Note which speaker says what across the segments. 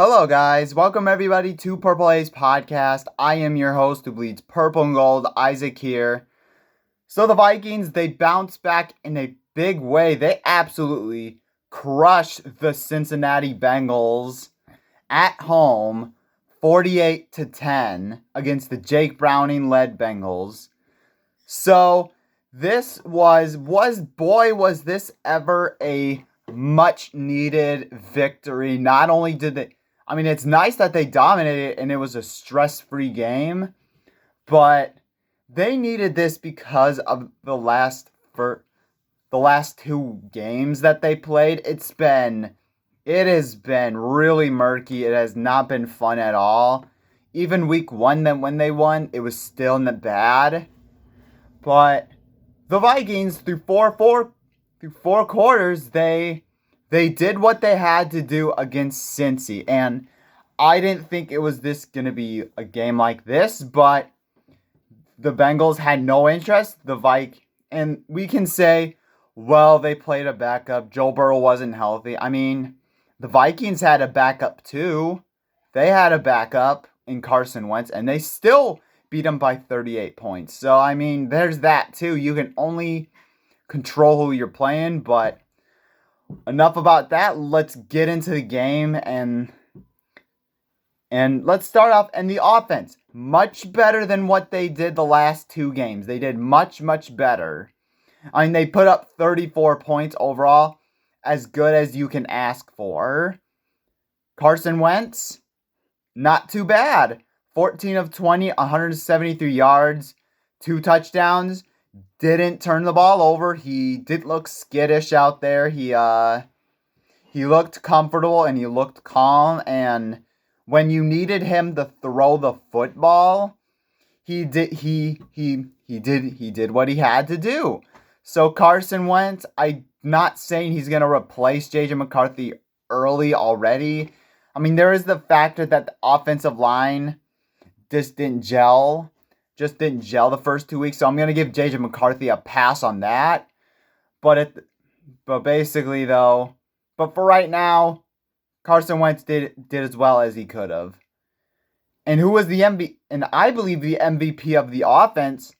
Speaker 1: Hello, guys. Welcome, everybody, to Purple A's podcast. I am your host who bleeds purple and gold, Isaac here. So, the Vikings, they bounced back in a big way. They absolutely crushed the Cincinnati Bengals at home, 48-10, against the Jake Browning-led Bengals. So, was this ever a much needed victory. Not only did it's nice that they dominated and it was a stress-free game, but they needed this because of the last two games that they played. It has been really murky. It has not been fun at all. Even week 1, then when they won, it was still not bad. But the Vikings, through four quarters, they did what they had to do against Cincy. And I didn't think it was gonna be a game like this, but the Bengals had no interest. And we can say, well, they played a backup. Joe Burrow wasn't healthy. The Vikings had a backup too. They had a backup in Carson Wentz, and they still beat them by 38 points. So, there's that too. You can only control who you're playing, but enough about that. Let's get into the game and let's start off in the offense. Much better than what they did the last two games. They did much, much better. They put up 34 points overall, as good as you can ask for. Carson Wentz, not too bad. 14 of 20, 173 yards, 2 touchdowns. Didn't turn the ball over. He did look skittish out there. He looked comfortable and he looked calm. And when you needed him to throw the football, he did what he had to do. So Carson Wentz, I'm not saying he's gonna replace JJ McCarthy early already. There is the factor that the offensive line just didn't gel the first 2 weeks. So I'm gonna give JJ McCarthy a pass on that. But for right now, Carson Wentz did as well as he could have. And who was the MVP? And I believe the MVP of the offense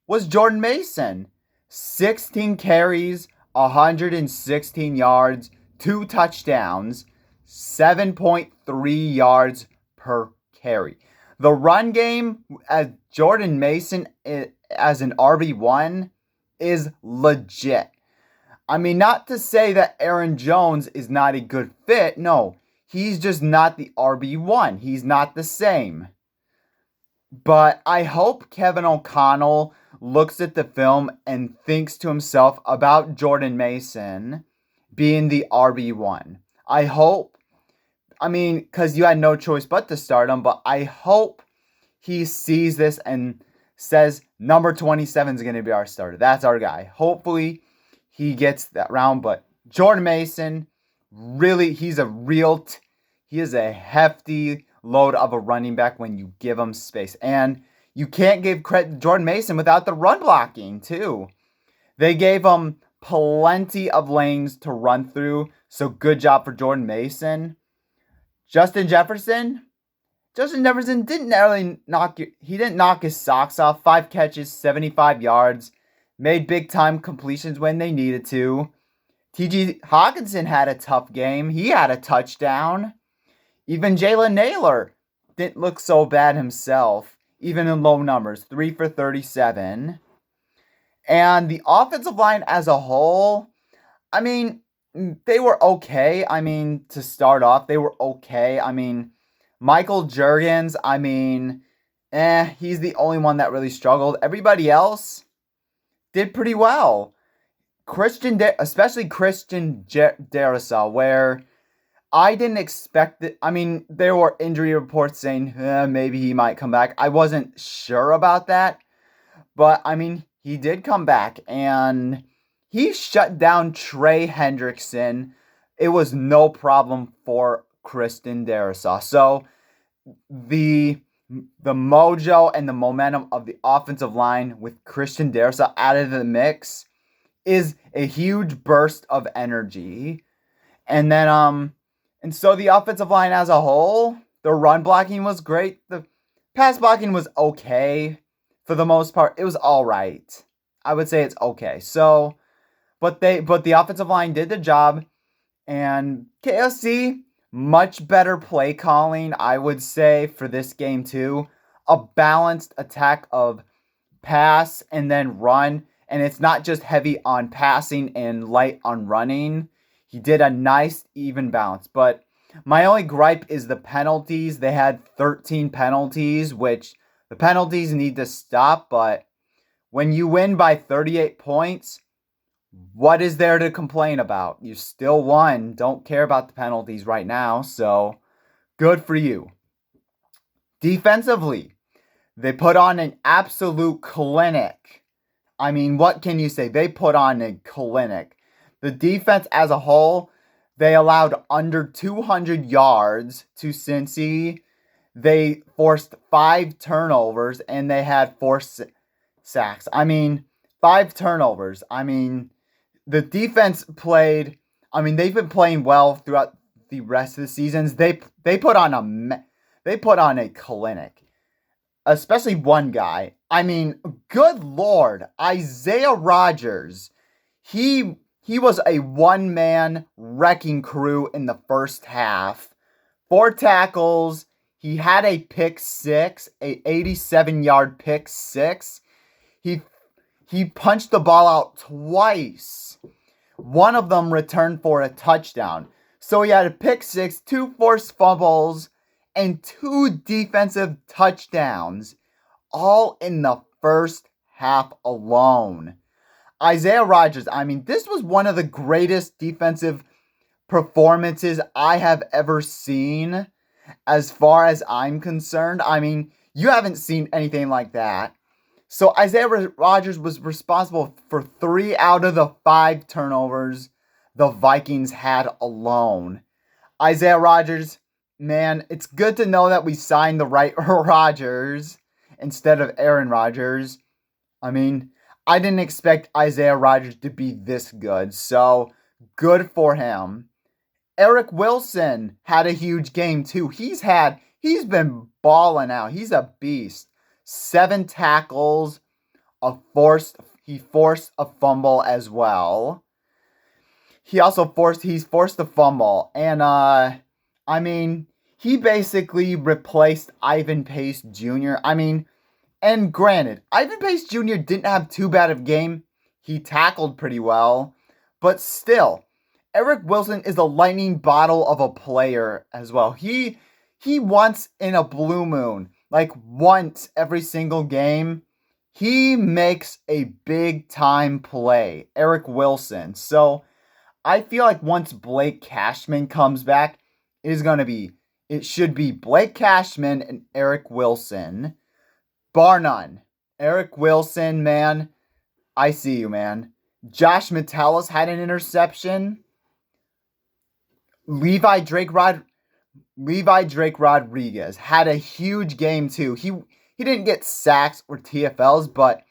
Speaker 1: was Jordan Mason. 16 carries, 116 yards, 2 touchdowns, 7.3 yards per carry. The run game as Jordan Mason as an RB1 is legit. Not to say that Aaron Jones is not a good fit. No, he's just not the RB1. He's not the same. But I hope Kevin O'Connell looks at the film and thinks to himself about Jordan Mason being the RB1. I hope, because you had no choice but to start him, but I hope he sees this and says number 27 is going to be our starter. That's our guy. Hopefully he gets that round, but Jordan Mason, really, he is a hefty load of a running back when you give him space. And you can't give credit to Jordan Mason without the run blocking, too. They gave him plenty of lanes to run through, so good job for Jordan Mason. Justin Jefferson didn't really knock his socks off. 5 catches, 75 yards. Made big-time completions when they needed to. T.J. Hawkinson had a tough game. He had a touchdown. Even Jalen Naylor didn't look so bad himself, even in low numbers. 3 for 37. And the offensive line as a whole, they were okay. To start off, they were okay. Michael Juergens, he's the only one that really struggled. Everybody else did pretty well. Especially Christian Darrisaw, where I didn't expect it. There were injury reports saying maybe he might come back. I wasn't sure about that. But, he did come back, and he shut down Trey Hendrickson. It was no problem for Christian Darrisaw. So, the mojo and the momentum of the offensive line with Christian Darrisaw out of the mix is a huge burst of energy. And then And so the offensive line as a whole, the run blocking was great. The pass blocking was okay for the most part. It was all right. I would say it's okay. So, but the offensive line did the job, and KFC much better play calling, I would say, for this game too. A balanced attack of pass and then run, and it's not just heavy on passing and light on running. He did a nice even balance, but my only gripe is the penalties. They had 13 penalties, which the penalties need to stop, but when you win by 38 points, what is there to complain about? You still won. Don't care about the penalties right now, so good for you. Defensively, they put on an absolute clinic. I mean, what can you say? They put on a clinic. The defense as a whole, they allowed under 200 yards to Cincy. They forced 5 turnovers and they had 4 sacks. I mean, 5 turnovers. I mean, the defense played. I mean, they've been playing well throughout the rest of the seasons. They put on a clinic, especially one guy. I mean, good lord, Isaiah Rodgers. He was a one-man wrecking crew in the first half. 4 tackles. He had a pick six, a 87-yard pick six. He punched the ball out twice. One of them returned for a touchdown. So he had a pick six, 2 forced fumbles, and 2 defensive touchdowns, all in the first half alone. Isaiah Rodgers, I mean, this was one of the greatest defensive performances I have ever seen as far as I'm concerned. I mean, you haven't seen anything like that. So Isaiah Rodgers was responsible for 3 out of the 5 turnovers the Vikings had alone. Isaiah Rodgers, man, it's good to know that we signed the right Rodgers instead of Aaron Rodgers. I mean, I didn't expect Isaiah Rodgers to be this good, so good for him. Eric Wilson had a huge game too. He's been balling out. He's a beast. 7 tackles, he forced a fumble as well. He's forced a fumble, and I mean, he basically replaced Ivan Pace Jr. I mean, and granted, Ivan Pace Jr. didn't have too bad of a game. He tackled pretty well, but still, Eric Wilson is a lightning bottle of a player as well. He once in a blue moon, like once every single game, he makes a big time play. Eric Wilson. So I feel like once Blake Cashman comes back, it should be Blake Cashman and Eric Wilson. Bar none. Eric Wilson, man, I see you, man. Josh Metellus had an interception. Levi Drake Rodriguez had a huge game too. He didn't get sacks or TFLs, but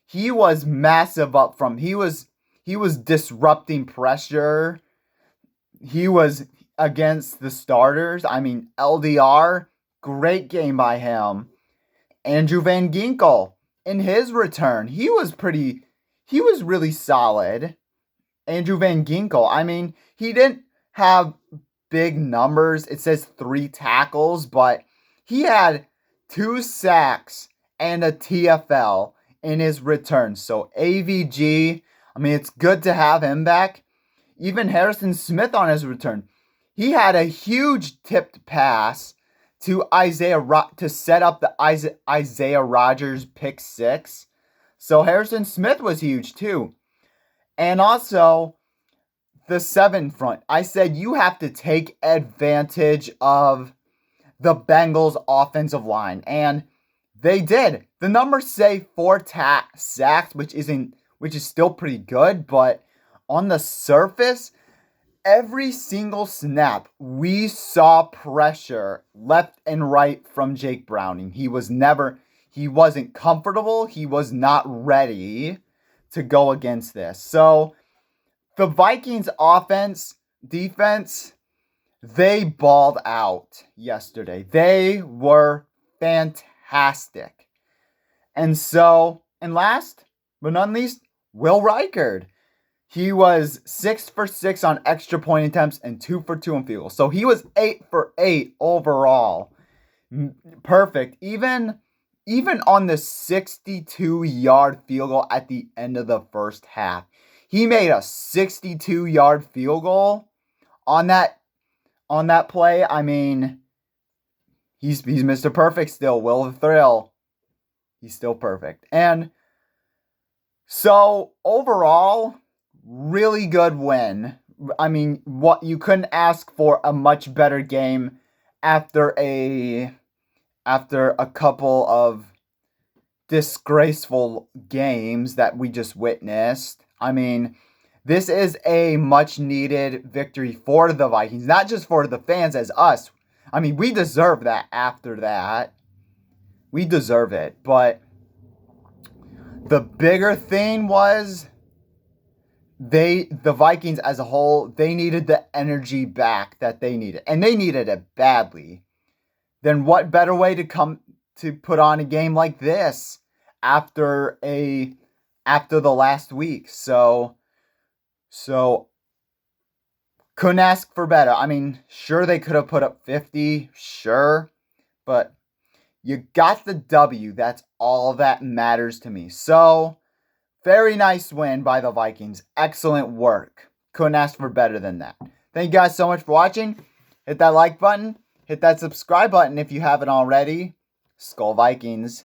Speaker 1: he was massive up from. He was disrupting pressure. He was against the starters. I mean, LDR, great game by him. Andrew Van Ginkel, in his return, he was really solid. Andrew Van Ginkel, I mean, he didn't have big numbers. It says 3 tackles, but he had 2 sacks and a TFL in his return. So AVG, I mean, it's good to have him back. Even Harrison Smith on his return. He had a huge tipped pass to to set up the Isaiah Rodgers pick six. So Harrison Smith was huge too. And also, the 7 front. I said you have to take advantage of the Bengals offensive line. And they did. The numbers say 4 sacks, which is still pretty good, but on the surface, every single snap, we saw pressure left and right from Jake Browning. He wasn't comfortable. He was not ready to go against this. So the Vikings defense, they balled out yesterday. They were fantastic. And last but not least, Will Reichard. He was 6 for 6 on extra point attempts and 2 for 2 on field goals. So he was 8 for 8 overall. Perfect. Even on the 62-yard field goal at the end of the first half, he made a 62-yard field goal on that play. I mean, he's Mr. Perfect still. Will the Thrill. He's still perfect. And so overall, really good win. I mean, what you couldn't ask for a much better game after a couple of disgraceful games that we just witnessed. I mean, this is a much needed victory for the Vikings, not just for the fans as us. I mean, we deserve that after that. We deserve it. But the bigger thing was the Vikings as a whole, they needed the energy back that they needed. And they needed it badly. Then what better way to put on a game like this after the last week? So couldn't ask for better. I mean, sure they could have put up 50, sure, but you got the W. That's all that matters to me. So, very nice win by the Vikings. Excellent work. Couldn't ask for better than that. Thank you guys so much for watching. Hit that like button. Hit that subscribe button if you haven't already. Skull Vikings.